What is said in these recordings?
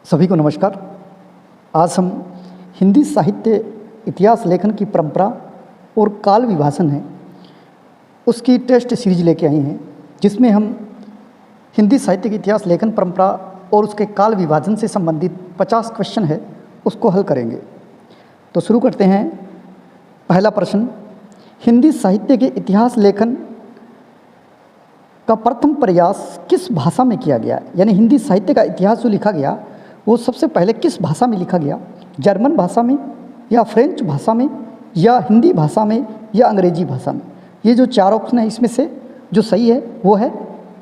सभी को नमस्कार। आज हम हिंदी साहित्य इतिहास लेखन की परंपरा और काल विभाजन है उसकी टेस्ट सीरीज लेके आए हैं, जिसमें हम हिंदी साहित्य की इतिहास लेखन परंपरा और उसके काल विभाजन से संबंधित 50 क्वेश्चन है उसको हल करेंगे। तो शुरू करते हैं। पहला प्रश्न, हिंदी साहित्य के इतिहास लेखन का प्रथम प्रयास किस भाषा में किया गया? यानी हिंदी साहित्य का इतिहास जो लिखा गया वो सबसे पहले किस भाषा में लिखा गया? जर्मन भाषा में या फ्रेंच भाषा में या हिंदी भाषा में या अंग्रेजी भाषा में? ये जो चार ऑप्शन है इसमें से जो सही है वो है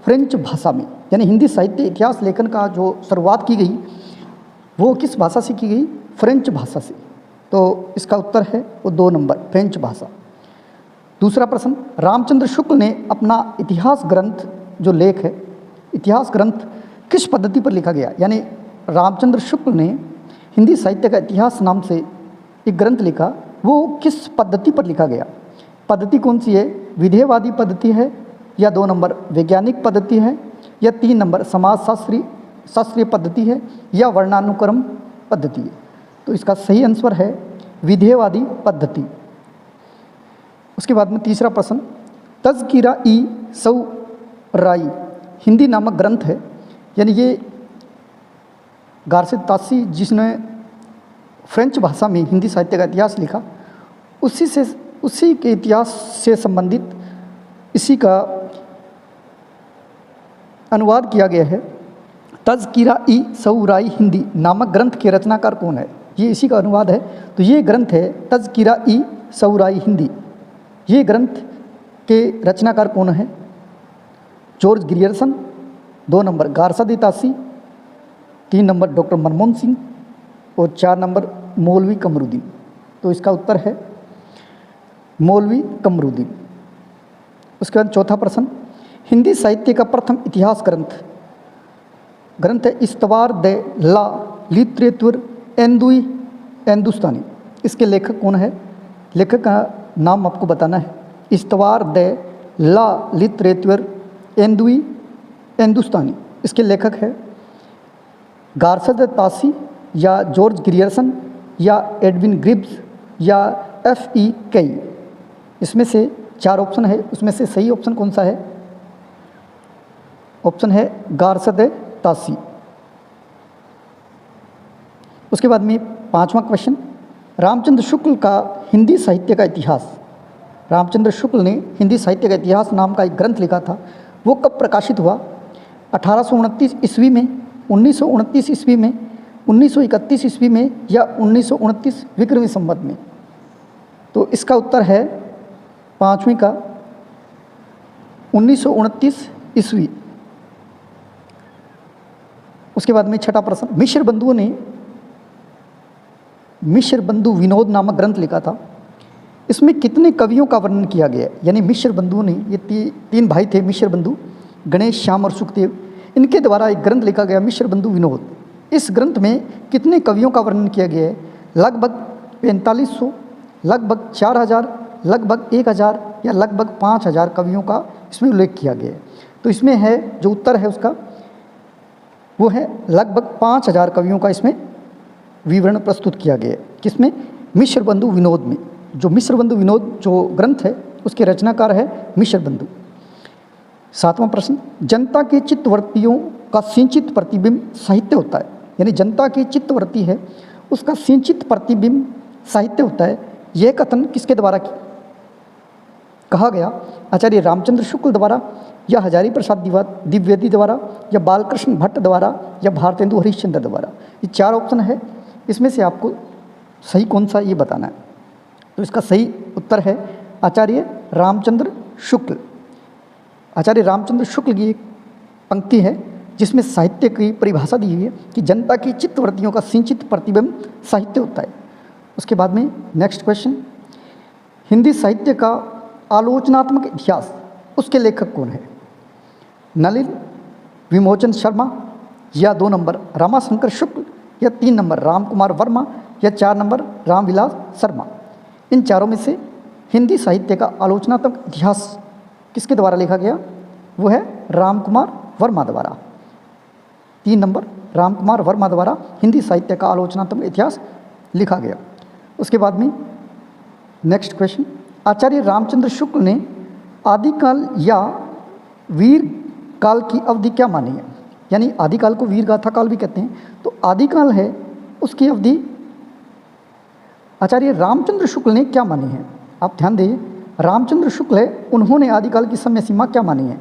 फ्रेंच भाषा में। यानी हिंदी साहित्य इतिहास लेखन का जो शुरुआत की गई वो किस भाषा से की गई? फ्रेंच भाषा से। तो इसका उत्तर है वो 2 नंबर, फ्रेंच भाषा। दूसरा प्रश्न, रामचंद्र शुक्ल ने अपना इतिहास ग्रंथ जो लेख है, इतिहास ग्रंथ किस पद्धति पर लिखा गया? यानी रामचंद्र शुक्ल ने हिंदी साहित्य का इतिहास नाम से एक ग्रंथ लिखा, वो किस पद्धति पर लिखा गया? पद्धति कौन सी है? विधेयवादी पद्धति है या 2 नंबर वैज्ञानिक पद्धति है या 3 नंबर समाज शास्त्रीय पद्धति है या वर्णानुक्रम पद्धति है? तो इसका सही आंसर है विधेयवादी पद्धति। उसके बाद में तीसरा प्रश्न, तज़किरा-ई-शौराई हिंदी नामक ग्रंथ है, यानी ये गारसे तासी जिसने फ्रेंच भाषा में हिंदी साहित्य का इतिहास लिखा, उसी के इतिहास से संबंधित इसी का अनुवाद किया गया है। तज़किरा-ई-शौराई हिंदी नामक ग्रंथ के रचनाकार कौन है? ये इसी का अनुवाद है। तो ये ग्रंथ है तज़किरा-ई-शौराई हिंदी। ये ग्रंथ के रचनाकार कौन है? जॉर्ज ग्रियर्सन, 2 नंबर गारसा दे तासी, 3 नंबर डॉक्टर मनमोहन सिंह और 4 नंबर मौलवी कमरुद्दीन। तो इसका उत्तर है मौलवी कमरुद्दीन। उसके बाद चौथा प्रश्न, हिंदी साहित्य का प्रथम इतिहास ग्रंथ है इस्तवार दे ला लिटरेचर हिंदुस्तानी। इसके लेखक कौन है? लेखक का नाम आपको बताना है। इस्तवार दे ला लिटरेचर हिंदुस्तानी, इसके लेखक है गारसा दे तासी या जॉर्ज ग्रियर्सन या एडविन ग्रिब्स या F.E. कई। इसमें से 4 ऑप्शन है, उसमें से सही ऑप्शन कौन सा है? ऑप्शन है गारसा दे तासी। उसके बाद में 5वां क्वेश्चन, रामचंद्र शुक्ल का हिंदी साहित्य का इतिहास। रामचंद्र शुक्ल ने हिंदी साहित्य का इतिहास नाम का एक ग्रंथ लिखा था, वो कब प्रकाशित हुआ? 1829 ईस्वी में, 1929 ईस्वी में, 1931 ईस्वी में या 1929 विक्रमी संवत में? तो इसका उत्तर है 5वीं का 1929 ईस्वी। उसके बाद में 6ठा प्रश्न, मिश्र बंधुओं ने मिश्र बंधु विनोद नामक ग्रंथ लिखा था, इसमें कितने कवियों का वर्णन किया गया है? यानी मिश्र बंधुओं ने, ये 3 भाई थे मिश्र बंधु, गणेश, श्याम और सुखदेव, इनके द्वारा एक ग्रंथ लिखा गया मिश्र बंधु विनोद। इस ग्रंथ में कितने कवियों का वर्णन किया गया है? लगभग 4500, लगभग 4000, लगभग 1000 या लगभग 5000 कवियों का इसमें उल्लेख किया गया है। तो इसमें है जो उत्तर है उसका वो है लगभग 5000 कवियों का इसमें विवरण प्रस्तुत किया गया है। किसमें? मिश्र बंधु विनोद में। जो मिश्र बंधु विनोद जो ग्रंथ है उसके रचनाकार है मिश्र बंधु। 7वां प्रश्न, जनता के चित्तवृत्तियों का सिंचित प्रतिबिंब साहित्य होता है। यानी जनता की चित्तवृत्ति है उसका सिंचित प्रतिबिंब साहित्य होता है। यह कथन किसके द्वारा कहा गया? आचार्य रामचंद्र शुक्ल द्वारा या हजारी प्रसाद द्विवेदी द्वारा या बालकृष्ण भट्ट द्वारा या भारतेंदु हरिश्चंद्र द्वारा? ये 4 ऑप्शन है, इसमें से आपको सही कौन सा ये बताना है। तो इसका सही उत्तर है आचार्य रामचंद्र शुक्ल। आचार्य रामचंद्र शुक्ल की एक पंक्ति है जिसमें साहित्य की परिभाषा दी हुई है कि जनता की चित्तवृत्तियों का सिंचित प्रतिबिंब साहित्य होता है। उसके बाद में नेक्स्ट क्वेश्चन, हिंदी साहित्य का आलोचनात्मक इतिहास उसके लेखक कौन है? नलिन विमोचन शर्मा या 2 नंबर रामाशंकर शुक्ल या 3 नंबर राम कुमार वर्मा या 4 नंबर रामविलास शर्मा? इन चारों में से हिंदी साहित्य का आलोचनात्मक इतिहास किसके द्वारा लिखा गया? वो है राम कुमार वर्मा द्वारा। 3 नंबर रामकुमार वर्मा द्वारा हिंदी साहित्य का आलोचनात्मक इतिहास लिखा गया। उसके बाद में नेक्स्ट क्वेश्चन, आचार्य रामचंद्र शुक्ल ने आदिकाल या वीर काल की अवधि क्या मानी है? यानी आदिकाल को वीर गाथा काल भी कहते हैं, तो आदिकाल है उसकी अवधि आचार्य रामचंद्र शुक्ल ने क्या मानी है? आप ध्यान दें, रामचंद्र शुक्ल है, उन्होंने आदिकाल की समय सीमा क्या मानी है?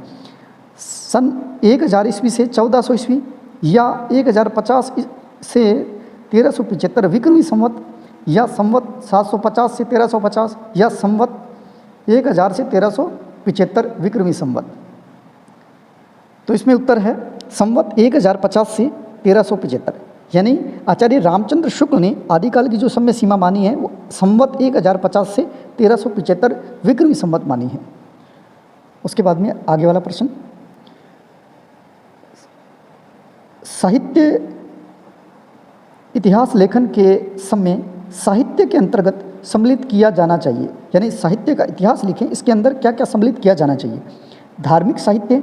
सन 1000 ईस्वी से 1400 ईस्वी, या 1050 से 1375 विक्रमी संवत, या संवत 750 से 1350, या संवत 1000 से 1375 विक्रमी संवत। तो इसमें उत्तर है संवत 1050 से 1375। यानी आचार्य रामचंद्र शुक्ल ने आदिकाल की जो समय सीमा मानी है वो संवत 1050 से 1375 विक्रमी संवत मानी है। उसके बाद में आगे वाला प्रश्न, साहित्य इतिहास लेखन के समय साहित्य के अंतर्गत सम्मिलित किया जाना चाहिए। यानी साहित्य का इतिहास लिखें, इसके अंदर क्या क्या सम्मिलित किया जाना चाहिए? धार्मिक साहित्य,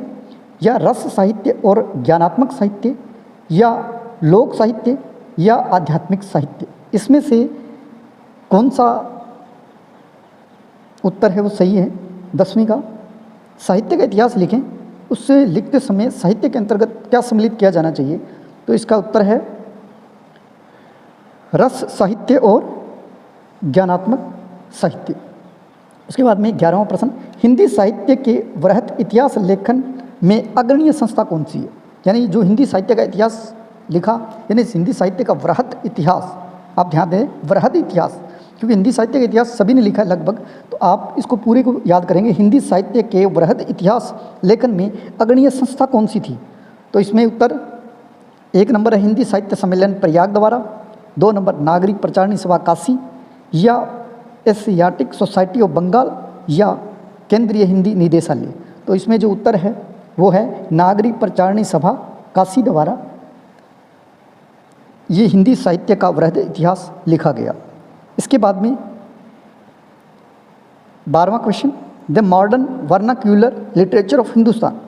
या रस साहित्य और ज्ञानात्मक साहित्य, या लोक साहित्य, या आध्यात्मिक साहित्य। इसमें से कौन सा उत्तर है वो सही है? 10वीं का साहित्य का इतिहास लिखें, उससे लिखते समय साहित्य के अंतर्गत क्या सम्मिलित किया जाना चाहिए? तो इसका उत्तर है रस साहित्य और ज्ञानात्मक साहित्य। उसके बाद में 11वां प्रश्न, हिंदी साहित्य के वृहत इतिहास लेखन में अग्रणीय संस्था कौन सी है? यानी जो हिंदी साहित्य का इतिहास लिखा, यानी हिंदी साहित्य का वृहत इतिहास, आप ध्यान दें वृहत इतिहास, क्योंकि हिंदी साहित्य का इतिहास सभी ने लिखा है लगभग, तो आप इसको पूरे को याद करेंगे। हिंदी साहित्य के वृहत इतिहास लेखन में अग्रणीय संस्था कौन सी थी? तो इसमें उत्तर 1 नंबर है हिंदी साहित्य सम्मेलन प्रयाग द्वारा, 2 नंबर नागरिक प्रचारणी सभा काशी, या एशियाटिक सोसाइटी ऑफ बंगाल, या केंद्रीय हिंदी निदेशालय। तो इसमें जो उत्तर है वो है नागरिक प्रचारणी सभा काशी द्वारा ये हिंदी साहित्य का वृहद इतिहास लिखा गया। इसके बाद में 12वां question, the modern vernacular literature of Hindustan,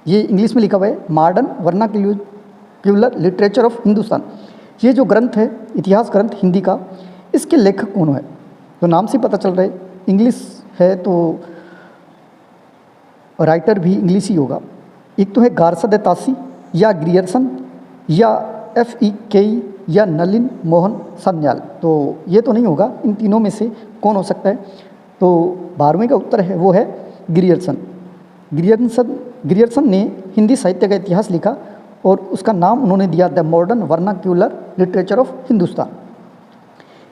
ये इंग्लिश में लिखा हुआ है modern vernacular literature of Hindustan. ये जो ग्रंथ है इतिहास ग्रंथ हिंदी का, इसके लेखक कौन है? तो नाम से पता चल रहा है इंग्लिश है तो राइटर भी इंग्लिश ही होगा। एक तो है गारसद तासी, या ग्रियर्सन, या FEK, या नलिन मोहन सान्याल। तो ये तो नहीं होगा, इन तीनों में से कौन हो सकता है? तो 12वें का उत्तर है वो है ग्रियर्सन। ग्रियर्सन ने हिंदी साहित्य का इतिहास लिखा और उसका नाम उन्होंने दिया the modern vernacular literature of Hindustan.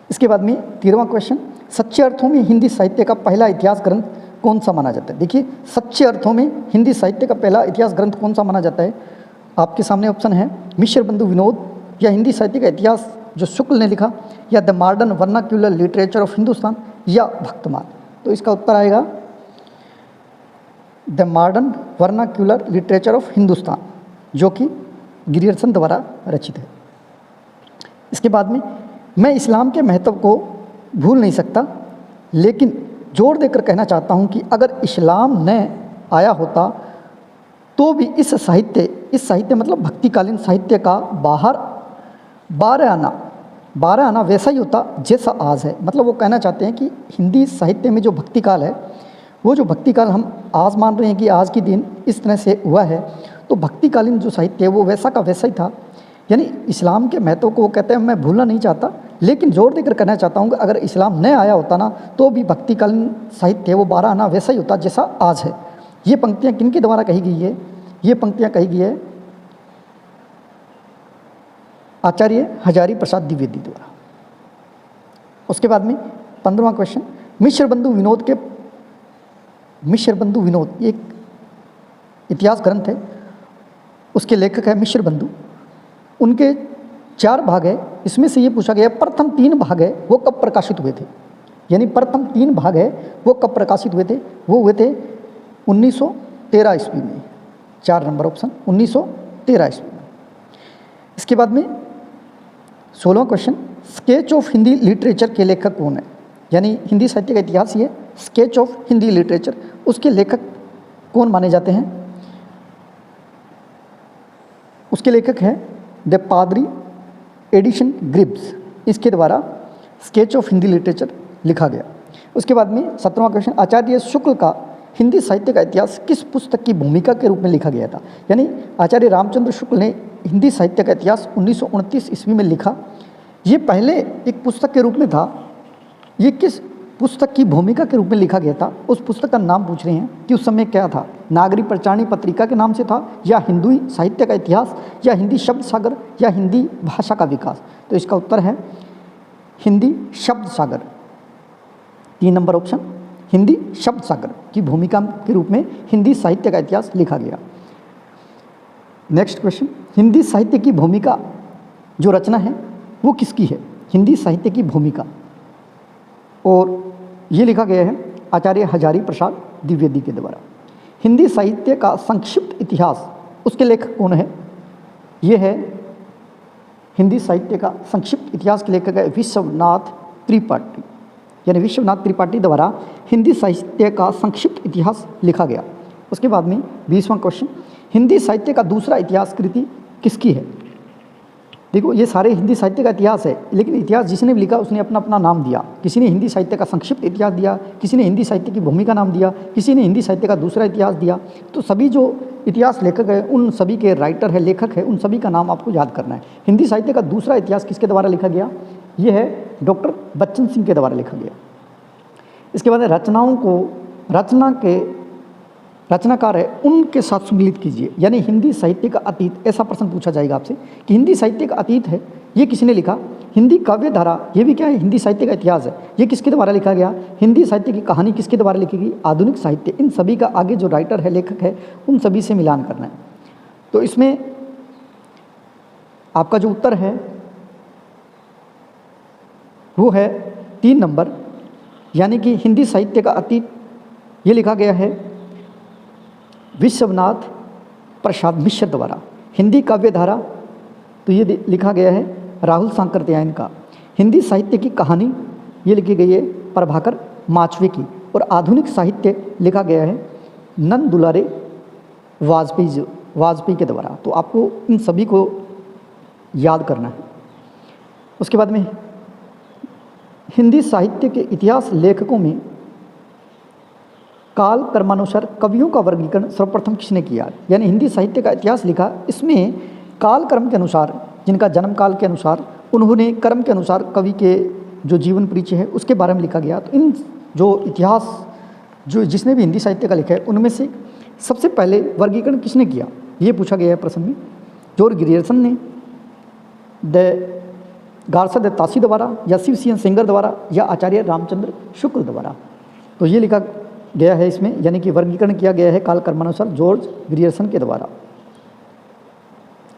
इसके बाद में 13वां क्वेश्चन, सच्चे अर्थों में हिंदी साहित्य का पहला इतिहास ग्रंथ कौन सा माना जाता है? देखिए सच्चे अर्थों में हिंदी साहित्य का पहला इतिहास ग्रंथ कौन सा माना जाता है? आपके सामने ऑप्शन है मिश्र बंधु विनोद, या हिंदी साहित्य का इतिहास जो शुक्ल ने लिखा, या the modern vernacular literature of Hindustan, या भक्तमाल। तो इसका उत्तर आएगा the modern vernacular literature of Hindustan, जो कि ग्रियर्सन द्वारा रचित है। इसके बाद में मैं इस्लाम के महत्व को भूल नहीं सकता, लेकिन जोर देकर कहना चाहता हूँ कि अगर इस्लाम न आया होता तो भी इस साहित्य मतलब भक्तिकालीन साहित्य का बारह आना वैसा ही होता जैसा आज है। मतलब वो कहना चाहते हैं कि हिंदी साहित्य में जो भक्तिकाल है, वो जो भक्तिकाल हम आज मान रहे हैं कि आज के दिन इस तरह से हुआ है, तो भक्तिकालीन जो साहित्य है वो वैसा का वैसा ही था। यानी इस्लाम के महत्व को वो कहते हैं मैं भूलना नहीं चाहता, लेकिन जोर देकर कहना चाहता हूँ कि अगर इस्लाम न आया होता ना तो भी भक्तिकालीन साहित्य वो 12 आना वैसा ही होता जैसा आज है। ये पंक्तियाँ किनके द्वारा कही गई है? ये पंक्तियाँ कही गई है आचार्य हजारी प्रसाद द्विवेदी द्वारा। उसके बाद में 15वां क्वेश्चन, मिश्र बंधु विनोद एक इतिहास ग्रंथ है, उसके लेखक है मिश्र बंधु। उनके 4 भाग है, इसमें से ये पूछा गया प्रथम 3 भाग है वो कब प्रकाशित हुए थे? यानी प्रथम 3 भाग है वो कब प्रकाशित हुए थे? वो हुए थे 1913 ईस्वी में। 4 नंबर ऑप्शन 1913 ईस्वी में। इसके बाद में 16वां question, sketch of Hindi literature के लेखक कौन है? यानी हिंदी साहित्य का इतिहास ये स्केच ऑफ हिंदी लिटरेचर, उसके लेखक कौन माने जाते हैं? उसके लेखक हैं द पादरी एडिशन ग्रिब्स, इसके द्वारा स्केच ऑफ हिंदी लिटरेचर लिखा गया। उसके बाद में 17वां क्वेश्चन, आचार्य शुक्ल का हिंदी साहित्य का इतिहास किस पुस्तक की भूमिका के रूप में लिखा गया था? यानी आचार्य रामचंद्र शुक्ल ने हिंदी साहित्य का इतिहास 1929 ईस्वी में लिखा। ये पहले एक पुस्तक के रूप में था। ये किस पुस्तक की भूमिका के रूप में लिखा गया था? उस पुस्तक का नाम पूछ रहे हैं कि उस समय क्या था, नागरी प्रचारणी पत्रिका के नाम से था, या हिंदू साहित्य का इतिहास, या हिंदी शब्द सागर, या हिंदी भाषा का विकास? तो इसका उत्तर है हिंदी शब्द सागर। 3 नंबर ऑप्शन, हिंदी शब्द सागर की भूमिका के रूप में हिंदी साहित्य का इतिहास लिखा गया। नेक्स्ट क्वेश्चन, हिंदी साहित्य की भूमिका जो रचना है वो किसकी है? हिंदी साहित्य की भूमिका, और ये लिखा गया है आचार्य हजारी प्रसाद द्विवेदी के द्वारा। हिंदी साहित्य का संक्षिप्त इतिहास, उसके लेखक कौन है? ये है हिंदी साहित्य का संक्षिप्त इतिहास के लेखक है विश्वनाथ त्रिपाठी, यानी विश्वनाथ त्रिपाठी द्वारा हिंदी साहित्य का संक्षिप्त इतिहास लिखा गया। उसके बाद में 20वां क्वेश्चन, हिंदी साहित्य का दूसरा इतिहास कृति किसकी है? देखो ये सारे हिंदी साहित्य का इतिहास है, लेकिन इतिहास जिसने भी लिखा उसने अपना अपना नाम दिया। किसी ने हिंदी साहित्य का संक्षिप्त इतिहास दिया, किसी ने हिंदी साहित्य की भूमिका नाम दिया, किसी ने हिंदी साहित्य का दूसरा इतिहास दिया। तो सभी जो इतिहास लेखक है, उन सभी के राइटर है, लेखक है, उन सभी का नाम आपको याद करना है। हिंदी साहित्य का दूसरा इतिहास किसके द्वारा लिखा गया? ये है डॉक्टर बच्चन सिंह के द्वारा लिखा गया। इसके बाद रचनाओं को रचनाकार है उनके साथ सम्मिलित कीजिए, यानी हिंदी साहित्य का अतीत। ऐसा प्रश्न पूछा जाएगा आपसे कि हिंदी साहित्य का अतीत है, ये किसने लिखा? हिंदी काव्य धारा, ये भी क्या है? हिंदी साहित्य का इतिहास है, ये किसके द्वारा लिखा गया? हिंदी साहित्य की कहानी किसके द्वारा लिखी गई? आधुनिक साहित्य। इन सभी का आगे जो राइटर है, लेखक है, उन सभी से मिलान करना है। तो इसमें आपका जो उत्तर है वो है 3 नंबर, यानी कि हिंदी साहित्य का अतीत ये लिखा गया है विश्वनाथ प्रसाद मिश्र द्वारा। हिंदी काव्य धारा तो ये लिखा गया है राहुल सांकृत्यायन का। हिंदी साहित्य की कहानी ये लिखी गई है प्रभाकर माचवे की, और आधुनिक साहित्य लिखा गया है नंद दुलारे वाजपेयी के द्वारा। तो आपको इन सभी को याद करना है। उसके बाद में हिंदी साहित्य के इतिहास लेखकों में काल क्रमानुसार कवियों का वर्गीकरण सर्वप्रथम किसने किया? यानी हिंदी साहित्य का इतिहास लिखा, इसमें काल क्रम के अनुसार, जिनका जन्म काल के अनुसार, उन्होंने क्रम के अनुसार कवि के जो जीवन परिचय है उसके बारे में लिखा गया। तो इन जो इतिहास जो जिसने भी हिंदी साहित्य का लिखा है उनमें से सबसे पहले वर्गीकरण किसने किया, ये पूछा गया है प्रश्न में। जॉर्ज ग्रियर्सन ने, द गार्सा द तासी द्वारा, या शिव सेंगर द्वारा, या आचार्य रामचंद्र शुक्ल द्वारा। तो ये लिखा गया है इसमें, यानी कि वर्गीकरण किया गया है काल क्रमानुसार जॉर्ज ग्रियर्सन के द्वारा।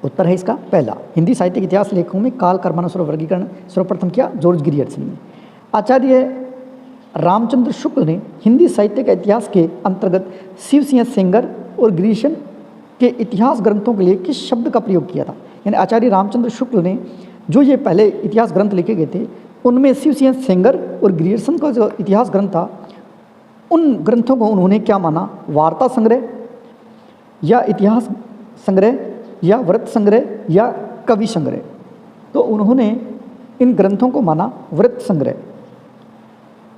उत्तर है इसका पहला। हिंदी साहित्य के इतिहास लेखकों में काल क्रमानुसार वर्गीकरण सर्वप्रथम किया जॉर्ज ग्रियर्सन ने। आचार्य रामचंद्र शुक्ल ने हिंदी साहित्य के इतिहास के अंतर्गत शिव सेंगर और ग्रियर्सन के इतिहास ग्रंथों के लिए किस शब्द का प्रयोग किया था? यानी आचार्य रामचंद्र शुक्ल ने जो ये पहले इतिहास ग्रंथ लिखे गए थे उनमें शिव सेंगर और ग्रियर्सन का जो इतिहास ग्रंथ था, उन ग्रंथों को उन्होंने क्या माना? वार्ता संग्रह, या इतिहास संग्रह, या व्रत संग्रह, या कवि संग्रह। तो उन्होंने इन ग्रंथों को माना व्रत संग्रह।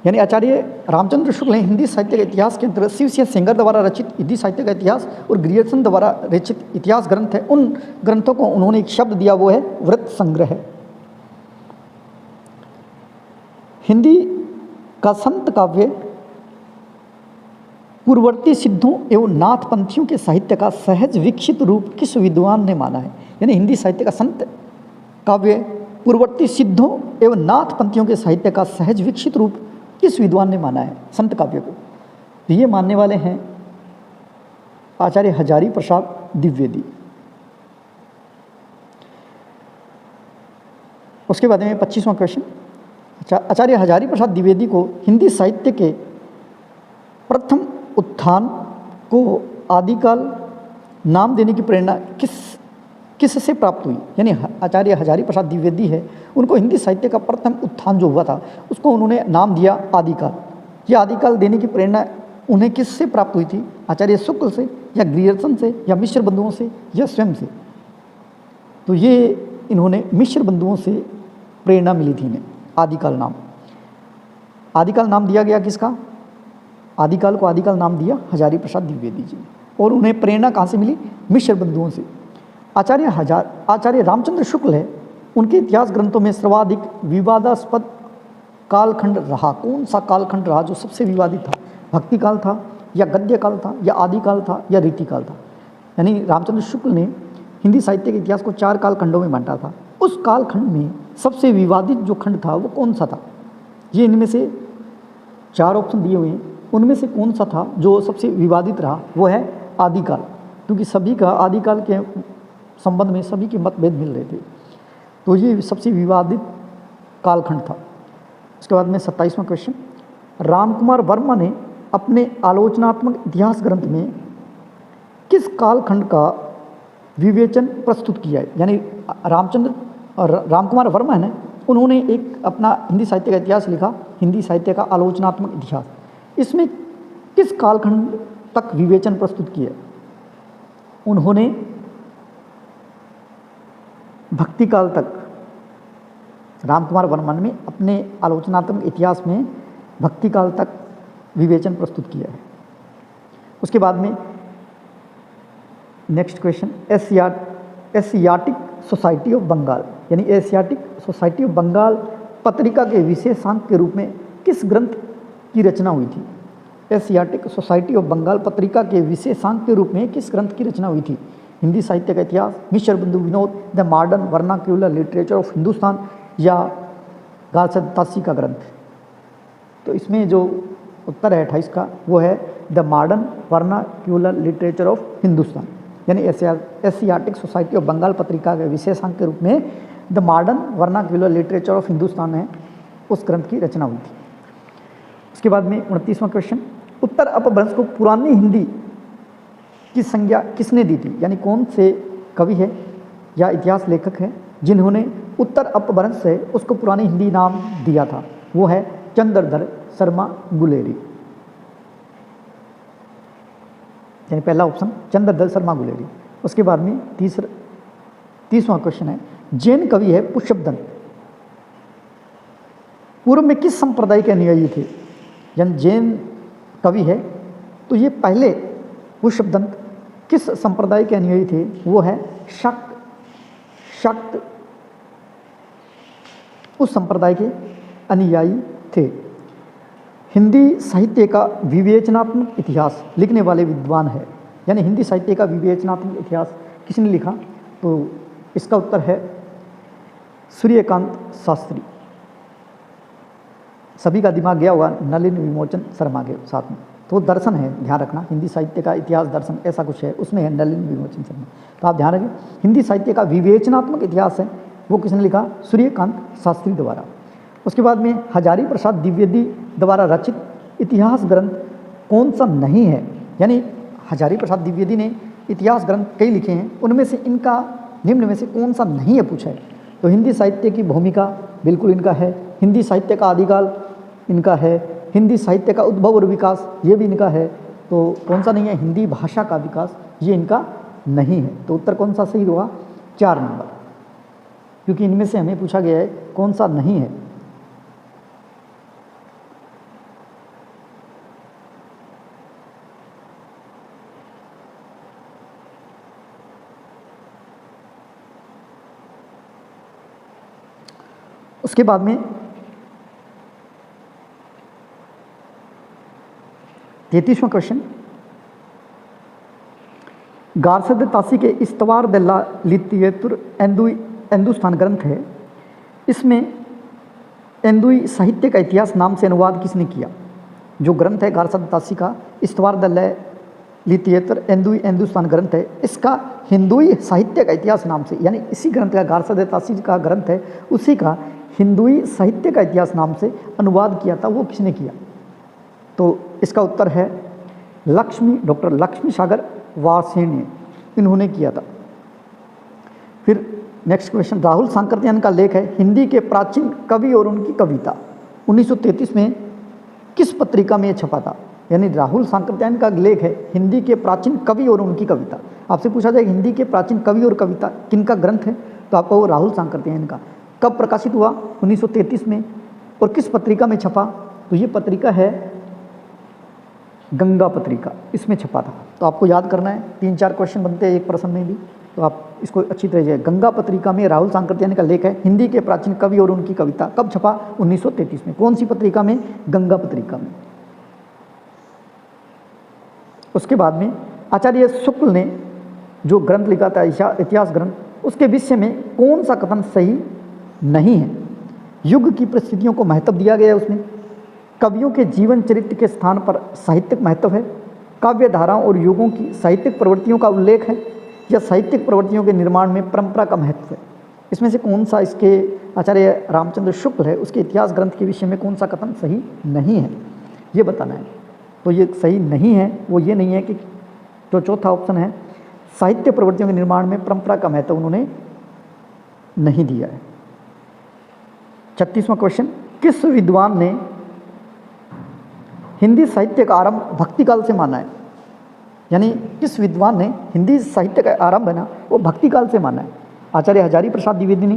यानी आचार्य रामचंद्र शुक्ल ने हिंदी साहित्य के इतिहास के अंतर्गत शिव सेंगर द्वारा रचित हिंदी साहित्य का इतिहास और ग्रियर्सन द्वारा रचित इतिहास ग्रंथ है, उन ग्रंथों को उन्होंने एक शब्द दिया, वो है व्रत संग्रह। हिंदी का संत काव्य पूर्ववर्ती सिद्धों एवं नाथपंथियों के साहित्य का सहज विकसित रूप किस विद्वान ने माना है? यानी हिंदी साहित्य का संत काव्य पूर्ववर्ती सिद्धों एवं नाथपंथियों के साहित्य का सहज विकसित रूप किस विद्वान ने माना है संत काव्य को? तो ये मानने वाले हैं आचार्य हजारी प्रसाद द्विवेदी। उसके बाद में 25वां क्वेश्चन, आचार्य हजारी प्रसाद द्विवेदी को हिंदी साहित्य के प्रथम उत्थान को आदिकाल नाम देने की प्रेरणा किससे प्राप्त हुई? यानी आचार्य हजारी प्रसाद द्विवेदी है, उनको हिंदी साहित्य का प्रथम उत्थान जो हुआ था उसको उन्होंने नाम दिया आदिकाल। ये आदिकाल देने की प्रेरणा उन्हें किससे प्राप्त हुई थी? आचार्य शुक्ल से, या ग्रियर्सन से, या मिश्र बंधुओं से, या स्वयं से? तो ये इन्होंने मिश्र बंधुओं से प्रेरणा मिली थी इन्हें। आदिकाल नाम, आदिकाल नाम दिया गया किसका? आदिकाल को आदिकाल नाम दिया हजारी प्रसाद द्विवेदी जी। और उन्हें प्रेरणा कहाँ से मिली? मिश्र बंधुओं से। आचार्य रामचंद्र शुक्ल है, उनके इतिहास ग्रंथों में सर्वाधिक विवादास्पद कालखंड रहा। कौन सा कालखंड रहा जो सबसे विवादित था? भक्ति काल था, या गद्य काल था, या आदिकाल था, या रीतिकाल था? यानी रामचंद्र शुक्ल ने हिंदी साहित्य के इतिहास को 4 कालखंडों में बांटा था। उस कालखंड में सबसे विवादित जो खंड था वो कौन सा था? ये इनमें से 4 ऑप्शन दिए हुए हैं, उनमें से कौन सा था जो सबसे विवादित रहा? वो है आदिकाल, क्योंकि सभी का आदिकाल के संबंध में सभी के मतभेद मिल रहे थे। तो ये सबसे विवादित कालखंड था। उसके बाद में 27वां क्वेश्चन, रामकुमार वर्मा ने अपने आलोचनात्मक इतिहास ग्रंथ में किस कालखंड का विवेचन प्रस्तुत किया है? यानी रामकुमार वर्मा है ना, उन्होंने एक अपना हिंदी साहित्य का इतिहास लिखा, हिंदी साहित्य का आलोचनात्मक इतिहास। इसमें किस कालखंड तक विवेचन प्रस्तुत किया? उन्होंने भक्ति काल तक, रामकुमार वर्मा ने अपने आलोचनात्मक इतिहास में भक्ति काल तक विवेचन प्रस्तुत किया है। उसके बाद में next question, Asiatic society of Bengal, यानी एशियाटिक सोसाइटी ऑफ बंगाल पत्रिका के विशेषांक के रूप में किस ग्रंथ की रचना हुई थी? एशियाटिक सोसाइटी ऑफ बंगाल पत्रिका के विशेषांक के रूप में किस ग्रंथ की रचना हुई थी? हिंदी साहित्य का इतिहास, मिश्र बंधु Vinod, the modern vernacular literature of Hindustan, या गार्सद का ग्रंथ? तो इसमें जो उत्तर है 28 का वो है the modern vernacular literature of Hindustan, यानी एशियाटिक सोसाइटी ऑफ बंगाल पत्रिका के विशेषांक के रूप में the modern vernacular literature of Hindustan है, उस ग्रंथ की रचना हुई थी। उसके बाद में 29वां क्वेश्चन, उत्तर अपभ्रंश को पुरानी हिंदी की संज्ञा किसने दी थी? यानी कौन से कवि है या इतिहास लेखक है जिन्होंने उत्तर अपभ्रंश है उसको पुरानी हिंदी नाम दिया था? वो है चंद्रधर शर्मा गुलेरी। यानी पहला ऑप्शन चंद्रधर शर्मा गुलेरी। उसके बाद में 30वां क्वेश्चन है, जैन कवि है पुष्पदंत, पूर्व में किस संप्रदाय के अनुयायी थे? यानी जैन कवि है तो ये पहले पुष्पदंत किस संप्रदाय के अनुयायी थे? वो है शाक्त उस संप्रदाय के अनुयायी थे। हिंदी साहित्य का विवेचनात्मक इतिहास लिखने वाले विद्वान है, यानी हिंदी साहित्य का विवेचनात्मक इतिहास किसने लिखा? तो इसका उत्तर है सूर्यकांत शास्त्री। सभी का दिमाग गया होगा नलिन विमोचन शर्मा के साथ में, तो दर्शन है, ध्यान रखना, हिंदी साहित्य का इतिहास दर्शन ऐसा कुछ है, उसमें है नलिन विमोचन शर्मा। तो आप ध्यान रखें, हिंदी साहित्य का विवेचनात्मक इतिहास है वो किसने लिखा? सूर्यकांत शास्त्री द्वारा। उसके बाद में हजारी प्रसाद द्विवेदी द्वारा रचित इतिहास ग्रंथ कौन सा नहीं है? यानी हजारी प्रसाद द्विवेदी ने इतिहास ग्रंथ कई लिखे हैं, उनमें से इनका निम्न में से कौन सा नहीं है पूछा है। तो हिंदी साहित्य की भूमिका बिल्कुल इनका है, हिंदी साहित्य का आदिकाल इनका है, हिंदी साहित्य का उद्भव और विकास ये भी इनका है। तो कौन सा नहीं है? हिंदी भाषा का विकास ये इनका नहीं है। तो उत्तर कौन सा सही होगा? 4 नंबर, क्योंकि इनमें से हमें पूछा गया है कौन सा नहीं है। उसके बाद में 33वां क्वेश्चन, गार्सद तासी के इस्तवार दल्ला लितियतुर हिंदुस्तान ग्रंथ है, इसमें एंदुई साहित्य का इतिहास नाम से अनुवाद किसने किया? जो ग्रंथ है गार्सद तासी का इस्तवार दल्ला लितियतुर हिंदुस्तान ग्रंथ है, इसका हिंदुई साहित्य का इतिहास नाम से, यानी इसी ग्रंथ का गार्सद तासी का ग्रंथ है उसी का हिंदुई साहित्य का इतिहास नाम से अनुवाद किया था, वो किसने किया? तो इसका उत्तर है डॉक्टर लक्ष्मी सागर वार्ष्णेय, इन्होंने किया था। फिर नेक्स्ट क्वेश्चन, राहुल सांकृत्यायन का लेख है हिंदी के प्राचीन कवि और उनकी कविता, 1933 में किस पत्रिका में यह छपा था? यानी राहुल सांकृत्यायन का लेख है हिंदी के प्राचीन कवि और उनकी कविता, आपसे पूछा जाए हिंदी के प्राचीन कवि और कविता किनका ग्रंथ है, तो आपको वो राहुल सांकृत्य हैं इनका। कब प्रकाशित हुआ? 1933 में। और किस पत्रिका में छपा? तो ये पत्रिका है गंगा पत्रिका, इसमें छपा था। तो आपको याद करना है, 3-4 क्वेश्चन बनते हैं एक प्रश्न में भी, तो आप इसको अच्छी तरह से। गंगा पत्रिका में राहुल सांकृत्यायन का लेख है, हिंदी के प्राचीन कवि और उनकी कविता। कब छपा? 1933 में। कौन सी पत्रिका में? गंगा पत्रिका में। उसके बाद में आचार्य शुक्ल ने जो ग्रंथ लिखा था इतिहास ग्रंथ, उसके विषय में कौन सा कथन सही नहीं है? युग की परिस्थितियों को महत्व दिया गया है उसमें, कवियों के जीवन चरित्र के स्थान पर साहित्यिक महत्व है, काव्य धाराओं और युगों की साहित्यिक प्रवृत्तियों का उल्लेख है, या साहित्यिक प्रवृत्तियों के निर्माण में परंपरा का महत्व है। इसमें से कौन सा इसके आचार्य रामचंद्र शुक्ल है उसके इतिहास ग्रंथ के विषय में कौन सा कथन सही नहीं है, ये बताना है। तो ये सही नहीं है, वो ये नहीं है कि जो चौथा ऑप्शन है साहित्य प्रवृत्तियों के निर्माण में परंपरा का महत्व उन्होंने नहीं दिया है। 36वां क्वेश्चन, किस विद्वान ने हिंदी साहित्य का आरंभ भक्ति काल से माना है? यानी किस विद्वान ने हिंदी साहित्य का आरंभ है ना वो भक्ति काल से माना है? आचार्य हजारी प्रसाद द्विवेदी ने,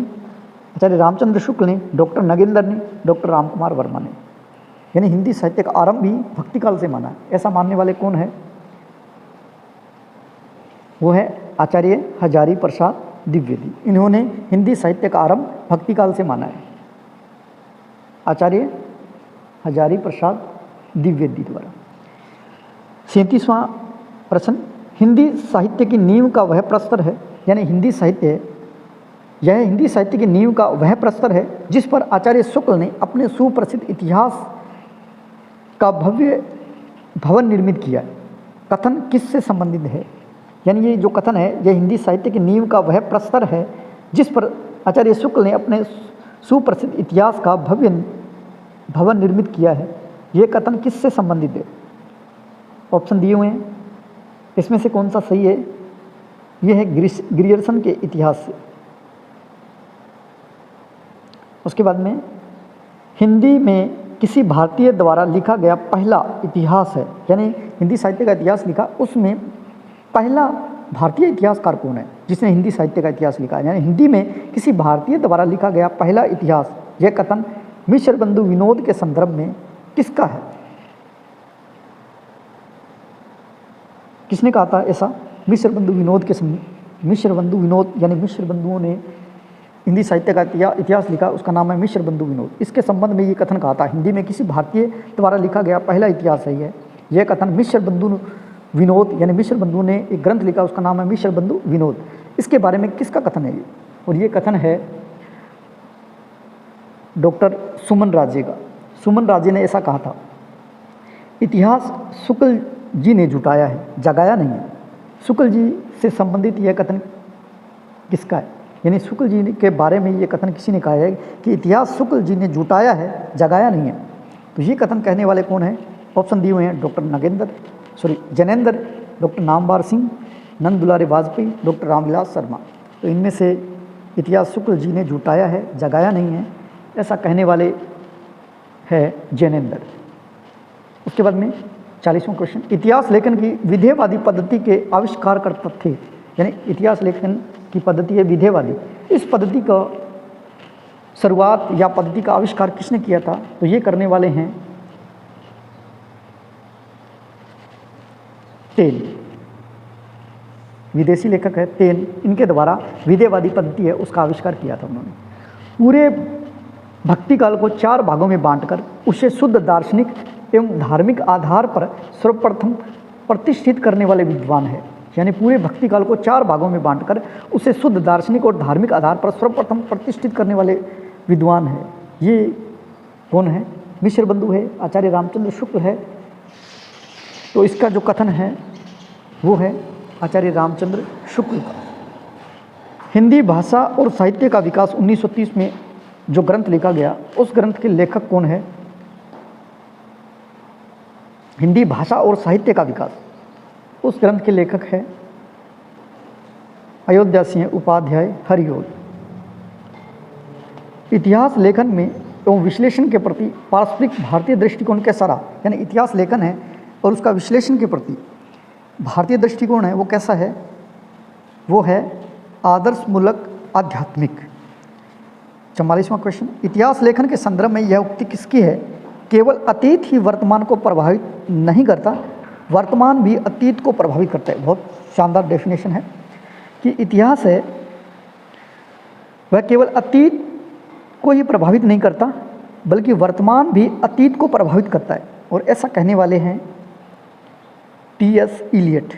आचार्य रामचंद्र शुक्ल ने, डॉक्टर नगेंद्र ने, डॉक्टर रामकुमार वर्मा ने। यानी हिंदी साहित्य का आरंभ भी भक्ति काल से माना है। ऐसा मानने वाले कौन है? वो है आचार्य हजारी प्रसाद द्विवेदी। इन्होंने हिंदी साहित्य का आरंभ भक्ति काल से माना है, आचार्य हजारी प्रसाद द्विवेदी द्वारा। 37वां प्रश्न, हिंदी साहित्य की नींव का वह प्रस्तर है, यानी हिंदी साहित्य, यह हिंदी साहित्य की नींव का वह प्रस्तर है जिस पर आचार्य शुक्ल ने अपने सुप्रसिद्ध इतिहास का भव्य भवन निर्मित किया। कथन किससे संबंधित है? यानी ये जो कथन है यह हिंदी साहित्य की नींव का वह प्रस्तर है जिस पर आचार्य शुक्ल ने अपने सुप्रसिद्ध इतिहास का भव्य भवन निर्मित किया है। ये कथन किससे संबंधित है? ऑप्शन दिए हुए हैं, इसमें से कौन सा सही है? यह है ग्रियर्सन के इतिहास से। उसके बाद में हिंदी में किसी भारतीय द्वारा लिखा गया पहला इतिहास है, यानी हिंदी साहित्य का इतिहास लिखा, उसमें पहला भारतीय इतिहासकार कौन है जिसने हिंदी साहित्य का इतिहास लिखा? यानी हिंदी में किसी भारतीय द्वारा लिखा गया पहला इतिहास, यह कथन मिश्र बंधु विनोद के संदर्भ में किसका है? किसने कहा था ऐसा? मिश्र बंधु विनोद के मिश्र बंधु विनोद, यानी मिश्र बंधुओं ने हिंदी साहित्य का इतिहास लिखा, उसका नाम है मिश्र बंधु विनोद। इसके संबंध में ये कथन कहा था, हिंदी में किसी भारतीय द्वारा लिखा गया पहला इतिहास है यह कथन मिश्र बंधु विनोद, यानी मिश्र बंधु ने एक ग्रंथ लिखा, उसका नाम है मिश्र बंधु विनोद। इसके बारे में किसका कथन है ये? और ये कथन है डॉक्टर सुमन राजे का। सुमन राजे ने ऐसा कहा था, इतिहास शुक्ल जी ने जुटाया है, जगाया नहीं है। शुक्ल जी से संबंधित यह कथन किसका है? यानी शुक्ल जी के बारे में ये कथन किसी ने कहा है कि इतिहास शुक्ल जी ने जुटाया है, जगाया नहीं है। तो ये कथन कहने वाले कौन है? ऑप्शन दिए हुए हैं, डॉक्टर जैनेंद्र, डॉक्टर नामवर सिंह, नंद दुलारे वाजपेयी, डॉक्टर रामविलास शर्मा। तो इनमें से इतिहास शुक्ल जी ने जुटाया है, जगाया नहीं है, ऐसा कहने वाले है जैनेंद्र। उसके बाद में 40वां क्वेश्चन, इतिहास लेखन की विधेयवादी पद्धति के आविष्कारकर्ता थे, यानी इतिहास लेखन की पद्धति है विधेयवादी। इस पद्धति का शुरुआत या पद्धति का आविष्कार किसने किया था? तो ये करने वाले हैं टेन, विदेशी लेखक है टेन। इनके द्वारा विधेयवादी पद्धति है उसका आविष्कार किया था उन्होंने। पूरे भक्ति काल को 4 भागों में बांटकर उसे शुद्ध दार्शनिक एवं धार्मिक आधार पर सर्वप्रथम प्रतिष्ठित करने वाले विद्वान है। यानी पूरे भक्ति काल को 4 भागों में बांटकर उसे शुद्ध दार्शनिक और धार्मिक आधार पर सर्वप्रथम प्रतिष्ठित करने वाले विद्वान है। ये कौन है? मिश्र बंधु है, आचार्य रामचंद्र शुक्ल है। तो इसका जो कथन है वो है आचार्य रामचंद्र शुक्ल का। हिंदी भाषा और साहित्य का विकास 1930 में जो ग्रंथ लिखा गया, उस ग्रंथ के लेखक कौन है? हिंदी भाषा और साहित्य का विकास, उस ग्रंथ के लेखक है अयोध्या सिंह उपाध्याय हरिओल। इतिहास लेखन में एवं विश्लेषण के प्रति पारस्परिक भारतीय दृष्टिकोण कैसा रहा? यानी इतिहास लेखन है और उसका विश्लेषण के प्रति भारतीय दृष्टिकोण है वो कैसा है? वो है आदर्शमूलक आध्यात्मिक। 44वां क्वेश्चन, इतिहास लेखन के संदर्भ में यह उक्ति किसकी है? केवल अतीत ही वर्तमान को प्रभावित नहीं करता, वर्तमान भी अतीत को प्रभावित करता है। बहुत शानदार डेफिनेशन है कि इतिहास है वह केवल अतीत को ही प्रभावित नहीं करता बल्कि वर्तमान भी अतीत को प्रभावित करता है। और ऐसा कहने वाले हैं टी.एस. इलियट।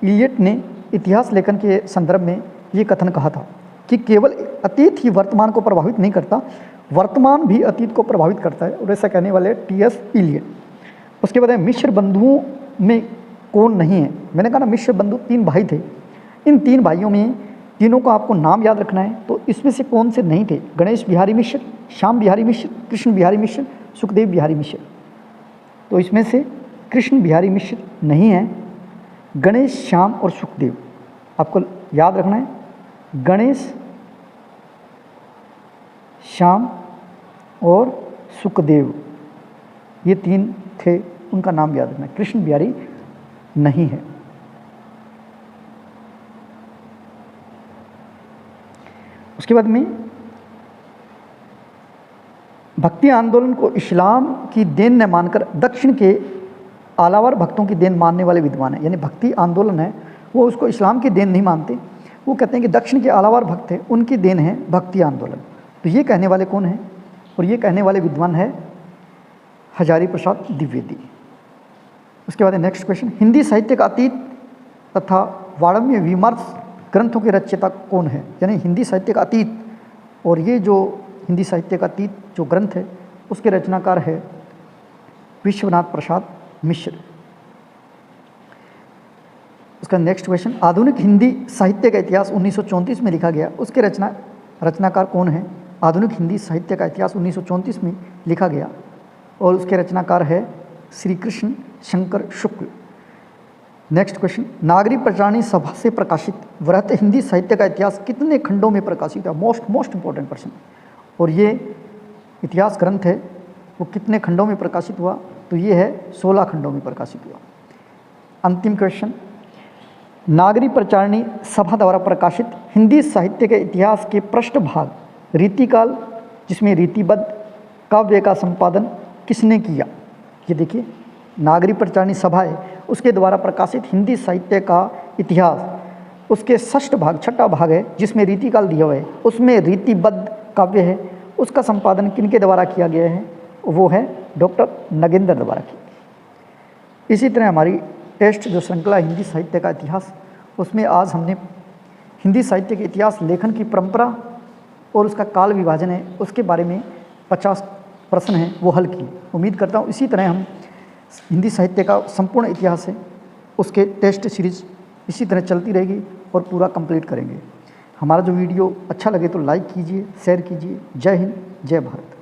इलियट ने इतिहास लेखन के संदर्भ में ये कथन कहा था कि केवल अतीत ही वर्तमान को प्रभावित नहीं करता, वर्तमान भी अतीत को प्रभावित करता है। और ऐसा कहने वाले टी.एस. इलियट। उसके बाद मिश्र बंधुओं में कौन नहीं है? मैंने कहा ना, मिश्र बंधु 3 भाई थे। इन 3 भाइयों में तीनों को आपको नाम याद रखना है। तो इसमें से कौन से नहीं थे? गणेश बिहारी मिश्र, श्याम बिहारी मिश्र, कृष्ण बिहारी मिश्र, सुखदेव बिहारी मिश्र। तो इसमें से कृष्ण बिहारी मिश्र नहीं है, गणेश, श्याम और सुखदेव आपको याद रखना है। गणेश, श्याम और सुखदेव ये 3 थे, उनका नाम याद रखना है। कृष्ण बिहारी नहीं है। उसके बाद में भक्ति आंदोलन को इस्लाम की देन न मानकर दक्षिण के आलावर भक्तों की देन मानने वाले विद्वान हैं। यानी भक्ति आंदोलन है वो उसको इस्लाम की देन नहीं मानते, वो कहते हैं कि दक्षिण के आलावर भक्त हैं उनकी देन है भक्ति आंदोलन। तो ये कहने वाले कौन हैं? और ये कहने वाले विद्वान है हजारी प्रसाद द्विवेदी। उसके बाद नेक्स्ट क्वेश्चन, हिंदी साहित्य का अतीत तथा वाड़म्य विमर्श ग्रंथों के रचयिता कौन है? यानी हिंदी साहित्य का अतीत और ये जो हिंदी साहित्य का अतीत जो ग्रंथ है उसके रचनाकार है विश्वनाथ प्रसाद मिश्र। उसका नेक्स्ट क्वेश्चन, आधुनिक हिंदी साहित्य का इतिहास 1934 में लिखा गया, उसके रचनाकार कौन है? आधुनिक हिंदी साहित्य का इतिहास 1934 में लिखा गया और उसके रचनाकार है श्री कृष्ण शंकर शुक्ल। नेक्स्ट क्वेश्चन, नागरी प्रचारणी सभा से प्रकाशित वृहत हिंदी साहित्य का इतिहास कितने खंडों में प्रकाशित है? मोस्ट इंपॉर्टेंट प्रश्न। और ये इतिहास ग्रंथ है वो कितने खंडों में प्रकाशित हुआ? तो ये है 16 खंडों में प्रकाशित हुआ। अंतिम क्वेश्चन, नागरी प्रचारणी सभा द्वारा प्रकाशित हिंदी साहित्य के इतिहास के पृष्ठभाग रीतिकाल, जिसमें रीतिबद्ध काव्य का संपादन किसने किया? ये देखिए, नागरी प्रचारणी सभा है उसके द्वारा प्रकाशित हिंदी साहित्य का इतिहास, उसके षष्ठ भाग, छठा भाग है जिसमें रीतिकाल दिया हुआ है, उसमें रीतिबद्ध काव्य है, उसका संपादन किनके द्वारा किया गया है? वो है डॉक्टर नगेंद्र द्वारा की। इसी तरह हमारी टेस्ट जो श्रृंखला हिंदी साहित्य का इतिहास, उसमें आज हमने हिंदी साहित्य के इतिहास लेखन की परंपरा और उसका काल विभाजन है उसके बारे में 50 प्रश्न हैं वो हल किए। उम्मीद करता हूँ इसी तरह हम हिंदी साहित्य का संपूर्ण इतिहास है उसके टेस्ट सीरीज इसी तरह चलती रहेगी और पूरा कंप्लीट करेंगे। हमारा जो वीडियो अच्छा लगे तो लाइक कीजिए, शेयर कीजिए। जय हिंद, जय भारत।